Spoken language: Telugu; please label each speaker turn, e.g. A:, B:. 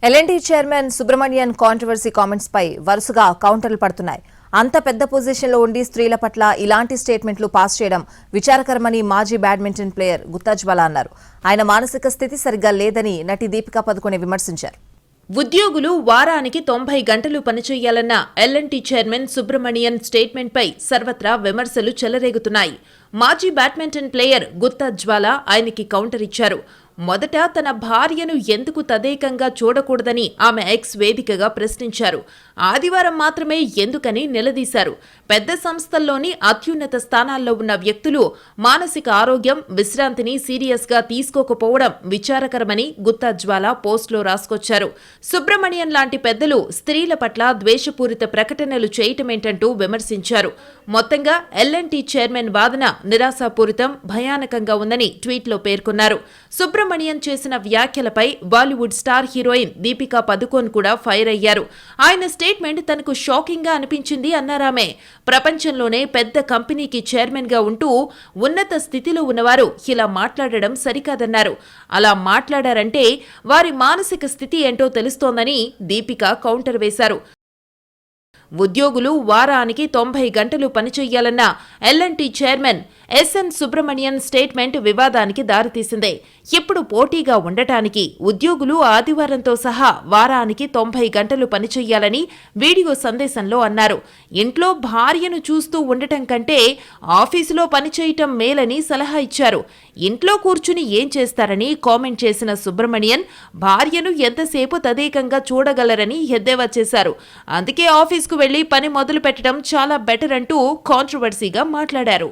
A: L&T chairman Subramanian controversy comments పై వరుసగా కౌంటర్లు పడుతున్నాయి. అంత పెద్ద పొజిషన్లో ఉండి స్త్రీల పట్ల ఇలాంటి స్టేట్మెంట్లు పాస్ చేయడం విచారకరమని మాజీ బ్యాడ్మింటన్ ప్లేయర్ గుత్తాజ్వాలా అన్నారు. ఆయన మానసిక స్థితి సరిగ్గా లేదని నటి దీపికా పదుకొనె విమర్శించారు.
B: ఉద్యోగులు వారానికి 90 గంటలు పనిచేయాలన్న ఎల్ఎన్టీ చైర్మన్ సుబ్రమణియన్ స్టేట్మెంట్పై సర్వత్రా విమర్శలు చెలరేగుతున్నాయి. మాజీ బ్యాడ్మింటన్ ప్లేయర్ గుత్తాజ్వాలా ఆయనకి కౌంటర్ ఇచ్చారు. మొదట తన భార్యను ఎందుకు తదేకంగా చూడకూడదని ఆమె ఎక్స్ వేదికగా ప్రశ్నించారు. ఆదివారం మాత్రమే ఎందుకని నిలదీశారు. పెద్ద సంస్థల్లోని అత్యున్నత స్థానాల్లో ఉన్న వ్యక్తులు మానసిక ఆరోగ్యం, విశ్రాంతిని సీరియస్గా తీసుకోకపోవడం విచారకరమని గుత్తాజ్వాలా పోస్టులో రాసుకొచ్చారు. సుబ్రమణియన్ లాంటి పెద్దలు స్త్రీల పట్ల ద్వేషపూరిత ప్రకటనలు చేయటమేంటంటూ విమర్శించారు. మొత్తంగా ఎల్ఎన్టీ చైర్మన్ వాదన నిరాశాపూరితం, భయానకంగా ఉందని ట్వీట్లో పేర్కొన్నారు. సుబ్రమణియన్ చేసిన వ్యాఖ్యలపై బాలీవుడ్ స్టార్ హీరోయిన్ దీపికా పదుకోన్ కూడా ఫైర్ అయ్యారు. ఆయన స్టేట్మెంట్ తనకు షాకింగ్ గా అనిపించింది అన్నారామె. ప్రపంచంలోనే పెద్ద కంపెనీకి చైర్మన్ గా ఉంటూ ఉన్నత స్థితిలో ఉన్నవారు ఇలా మాట్లాడడం సరికాదన్నారు. అలా మాట్లాడారంటే వారి మానసిక స్థితి ఏంటో తెలుస్తోందని దీపిక కౌంటర్ వేశారు. ఉద్యోగులు వారానికి 90 గంటలు పనిచేయాలన్న L N T chairman S N Subramanian statement వివాదానికి దారితీసింది. ఇప్పుడు పోటీగా ఉండటానికి ఉద్యోగులు ఆదివారంతో సహా వారానికి 90 గంటలు పనిచేయాలని వీడియో సందేశంలో అన్నారు. ఇంట్లో భార్యను చూస్తూ ఉండటం కంటే ఆఫీసులో పనిచేయటం మేలని సలహా ఇచ్చారు. ఇంట్లో కూర్చుని ఏం చేస్తారని కామెంట్ చేసిన సుబ్రమణియన్ భార్యను ఎంతసేపు తదేకంగా చూడగలరని ఎద్దేవా చేశారు. అందుకే ఆఫీస్కు వెళ్లి పని మొదలు పెట్టడం చాలా బెటర్ అంటూ కాంట్రవర్సీగా మాట్లాడారు.